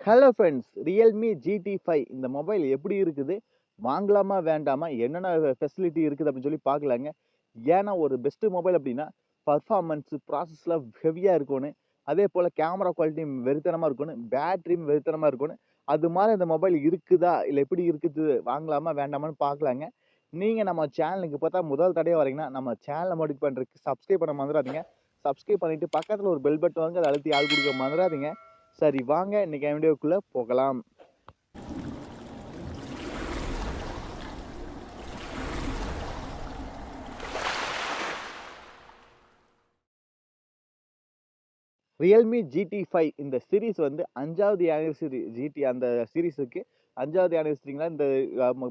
Hello friends, Realme GT5 இந்த mobile எப்படி இருக்குது? வாங்கலாமா? வேண்டாமா? என்னென்ன ஃபெசிலிட்டி இருக்குது அப்படின்னு சொல்லி பார்க்கலாங்க. ஏன்னா ஒரு பெஸ்ட் மொபைல் அப்படின்னா, பர்ஃபார்மன்ஸ், ப்ராசஸ்லாம் ஹெவியா இருக்கணும். அதேபோல கேமரா குவாலிட்டியும் வெறித்தனமா இருக்கணும். பேட்டரியும் வெறித்தனமா இருக்கணும். அது மாரி இந்த மொபைல் இருக்குதா? இல்ல எப்படி இருக்குது? வாங்கலாமா? வேண்டாமான்னு பார்க்கலாங்க. நீங்க நம்ம சேனலுக்கு இப்ப தான் முதல் தடவையா வரீங்கன்னா, நம்ம சேனல மோடிஃபை பண்றதுக்கு சப்ஸ்கிரைப் பண்ண மறந்துறாதீங்க. சப்ஸ்கிரைப் பண்ணிட்டு பக்கத்துல ஒரு பெல் பட்டன் வந்து அத அழுத்தி ஆள் குடுக்க மறந்துறாதீங்க. சரி வாங்க இன்னைக்கு வீடியோக்குள்ள போகலாம். Realme GT5 இந்த சீரிஸ் வந்து 5வது ஆனிவர்சரி GT அந்த சீரிஸுக்கு 5வது ஆனிவர்சரிங்களா இந்த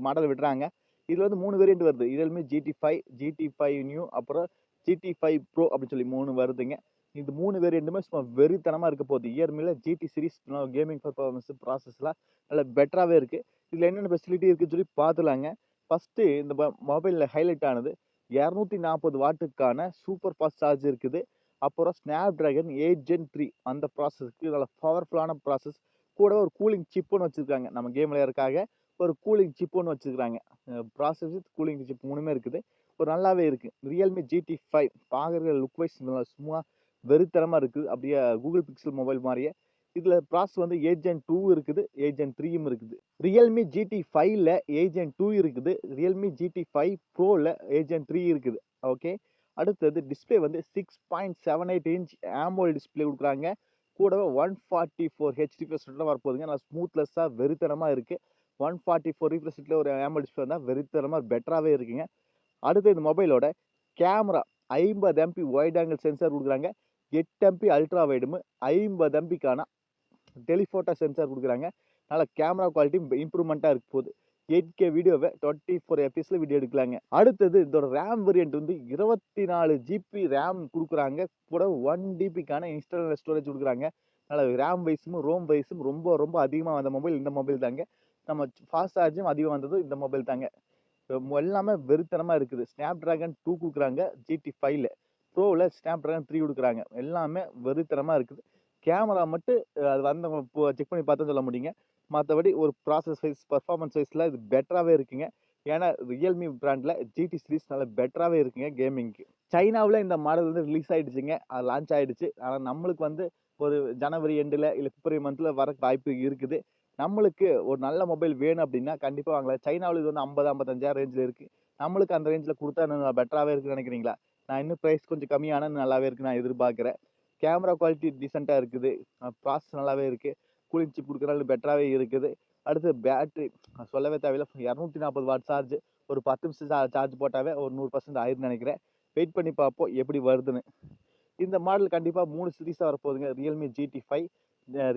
மாடல் விடுறாங்க. இதுல வந்து 3 வேரியன்ட் வருது. Realme GT5, GT5 நியூ அப்புறம் GT5 Pro அப்படின்னு சொல்லி 3 வருதுங்க. இந்த 3 வேரியன்ட்டுமே சும்மா வெறித்தனமா இருக்க போகுது. இயர்மில GT சீரிஸ் கேமிங் பெர்ஃபார்மன்ஸ் ப்ராசஸ்லாம் நல்லா பெட்டராவே இருக்கு. இதுல என்னென்ன ஃபெசிலிட்டி இருக்குன்னு சொல்லி பார்த்துலாங்க. ஃபர்ஸ்ட் இந்த மொபைல்ல ஹைலைட் ஆனது 240 வாட்டுக்கான சூப்பர் ஃபாஸ்ட் சார்ஜ் இருக்குது. அப்புறம் Snapdragon 8 Gen 3 அந்த ப்ராசஸ்க்கு நல்ல பவர்ஃபுல்லான ப்ராசஸ். கூட ஒரு கூலிங் சிப் ஒண்ணு வச்சிருக்காங்க. நம்ம கேம் விளையாடுறதுக்காக ஒரு கூலிங் சிப் ஒண்ணு வச்சிருக்காங்க. ப்ராசஸ் வித் கூலிங் சிப் 3மே இருக்குது. ஒரு நல்லாவே இருக்கு. Realme GT5 பார்க்கறதுக்கு லுக் வைஸ் சும்மா வெறித்தனமா இருக்குது. அப்படியே Google Pixel மொபைல் மாரியே. இதுல ப்ராசஸ் வந்து 8 Gen 2 இருக்குது. 8 Gen 3யும் இருக்குது. Realme GT5ல 8 Gen 2 இருக்குது. Realme GT5 Proல 8 Gen 3 இருக்குது. ஓகே. அடுத்தது டிஸ்ப்ளே வந்து 6.78 இன்ச் AMOLED டிஸ்ப்ளே குடுக்குறாங்க. கூடவே 144 ஹெச் ரிஃப்ரெஷ் ரேட்ல வரப்போகுதுங்க. நல்லா ஸ்மூத்லெஸ்ஸா வெறித்தனமா இருக்கு. 144 ரிஃப்ரெஷ் ரேட்ல ஒரு AMOLED டிஸ்ப்ளே வந்தா வெறித்தனமா பெட்டராவே இருக்குங்க. அடுத்து இந்த மொபைலோட camera 50 MP wide angle sensor குடுக்குறாங்க. 8 MP அல்ட்ரா வைடும் 50 MPக்கான டெலிஃபோட்டோ சென்சார் குடுக்குறாங்க. நல்ல கேமரா குவாலிட்டி இம்ப்ரூவ்மெண்ட்டா இருக்க போகுது. 8K வீடியோவை 24 எஃப்பிஎஸ்ல வீடியோ எடுக்கலாங்க. அடுத்தது இதோட ரேம் வேரியன்ட் வந்து 24 ஜிபி ரேம் குடுக்குறாங்க. கூட 1 டிபிக்கான இன்ஸ்டர்னல் ஸ்டோரேஜ் குடுக்குறாங்க. நல்ல ரேம் வைஸும் ரோம் வைஸும் ரொம்ப ரொம்ப அதிகமா வந்த மொபைல் இந்த மொபைல் தாங்க. நம்ம ஃபாஸ்ட் சார்ஜும் அதிகம் வந்தது இந்த மொபைல் தாங்க. எல்லாமே வெறித்தனமா இருக்குது. Snapdragon 2 குடுக்குறாங்க GT5ல. ப்ரோல Snapdragon 3 குடுக்குறாங்க. எல்லாமே வெறித்தனமா இருக்குது. கேமரா மட்டும் அது வந்து செக் பண்ணி பார்த்தா சொல்ல முடியுங்க. மத்தபடி ஒரு ப்ராசஸ் வைஸ், பெர்ஃபார்மன்ஸ் வைஸ்ல இது பெட்டராவே இருக்குங்க. ஏன்னா Realme பிராண்ட்ல GT சீரிஸ் நல்லா பெட்டராவே இருக்குங்க கேமிங்க்கு. சைனாவுல இந்த மாடல் வந்து ரிலீஸ் ஆயிடுச்சுங்க. அது லான்ச் ஆயிடுச்சு. ஆனா நம்மளுக்கு வந்து ஒரு ஜனவரி எண்டுல இல்ல பிப்ரவரி மந்த்ல வரக்கு வாய்ப்பு இருக்குது. நம்மளுக்கு ஒரு நல்ல மொபைல் வேணும் அப்படின்னா கண்டிப்பா வாங்கலாம். சைனாவுல இது வந்து 50, 55,000 ரேஞ்ச்ல இருக்கு. நம்மளுக்கு அந்த ரேஞ்ச்ல குடுத்தா இன்னும் பெட்டராவே இருக்குன்னு நினைக்கிறீங்களா? நான் இன்னும் பிரைஸ் கொஞ்சம் கம்மியானா நல்லாவே இருக்குன்னு நான் எதிர்பார்க்கிறேன். கேமரா குவாலிட்டி டீசென்ட்டா இருக்குது. ப்ராசஸ் நல்லாவே இருக்கு. கூலிங் சிப் குடுக்கறனால பெட்டராவே இருக்குது. அடுத்து பேட்டரி சொல்லவே தேவையில்ல. 240 வாட் சார்ஜ். ஒரு 10 நிமிஷம் சார்ஜ் போட்டாவே ஒரு 100% ஆயிரும்னு நினைக்கிறேன். வெயிட் பண்ணி பார்ப்போம் எப்படி வருதுன்னு. இந்த மாடல் கண்டிப்பா 3 சீரிஸா வரப்போகுதுங்க. Realme GT5,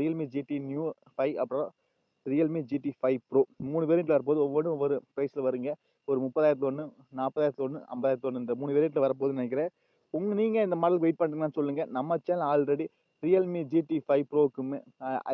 Realme GT New 5 அப்புறம் Realme GT5 Pro 3 வேரியன்ட்ல வரப்போகுது. ஒவ்வொன்னும் ஒவ்வொரு பிரைஸ்ல வருங்க. ஒரு 30,000 ஒண்ணு, 40,000 ஒண்ணு, 50,000 ஒண்ணு இந்த 3 வேரியன்ட்ல வரப்போகுதுன்னு நினைக்கிறேன். நீங்க இந்த மாடல் வெயிட் பண்றீங்கன்னு சொல்லுங்க. நம்ம சேனல் ஆல்ரெடி Realme GT5 Proக்குமே,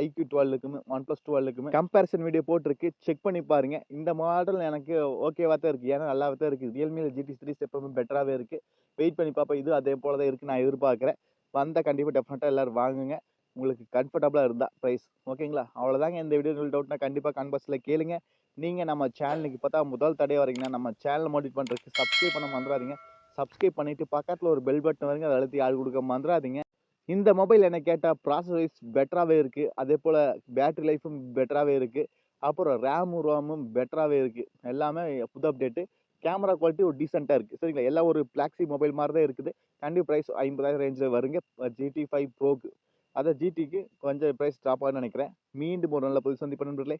iQ12க்குமே, OnePlus 12க்குமே கம்பேரிசன் வீடியோ போட்டிருக்கு. செக் பண்ணி பாருங்க. இந்த மாடல் எனக்கு ஓகேவா தான் இருக்கு. ஏன்னா நல்லாவே தான் இருக்கு. Realme GT சீரிஸ் எப்பவுமே பெட்டராவே இருக்கு. வெயிட் பண்ணி பார்ப்போம். இது அதே போல தான் இருக்கு நான் எதிர்பார்க்கிறேன். வந்தா கண்டிப்பா டெஃபினட்டா எல்லாரும் வாங்குங்க. உங்களுக்கு கம்ஃபர்டபுளா இருந்தா பிரைஸ். ஓகேங்களா? அவ்வளோதாங்க இந்த வீடியோ. உங்களுக்கு டவுட்னா கண்டிப்பா கமெண்ட் பாக்ஸ்ல கேளுங்க. நீங்க நம்ம சேனலுக்கு இப்ப தான் முதல் தடவையா வரீங்கன்னா, நம்ம சேனல மோட்டிவேட் பண்றதுக்கு சப்ஸ்கிரைப் பண்ண மறந்துறாதீங்க. சப்ஸ்கிரைப் பண்ணிட்டு பக்கத்துல ஒரு பெல் பட்டன் வருங்க. அத அழுத்தி ஆள் குடுக்க மறந்துறாதீங்க. இந்த மொபைல் என்ன கேட்டா ப்ராசஸ் வைஸ் பெட்டராவே இருக்கு. அதேபோல பேட்டரி லைஃபும் பெட்டராவே இருக்கு. அப்புறம் ரேமும் பெட்டராவே இருக்கு. எல்லாமே புது அப்டேட். கேமரா குவாலிட்டி ஒரு டீசென்ட்டா இருக்கு. சரிங்களா? எல்லாம் ஒரு பிளாக்ஸி மொபைல் மாரி தான் இருக்குது. கண்டிப்பா பிரைஸ் 50,000 ரேஞ்ச்ல வருங்க. GT5 Proக்கு. அதான் GTக்கு கொஞ்சம் பிரைஸ் ட்ராப் ஆகும்னு நினைக்கிறேன். மீண்டும் ஒரு நல்ல புது சந்திப்பு நண்பர்களே.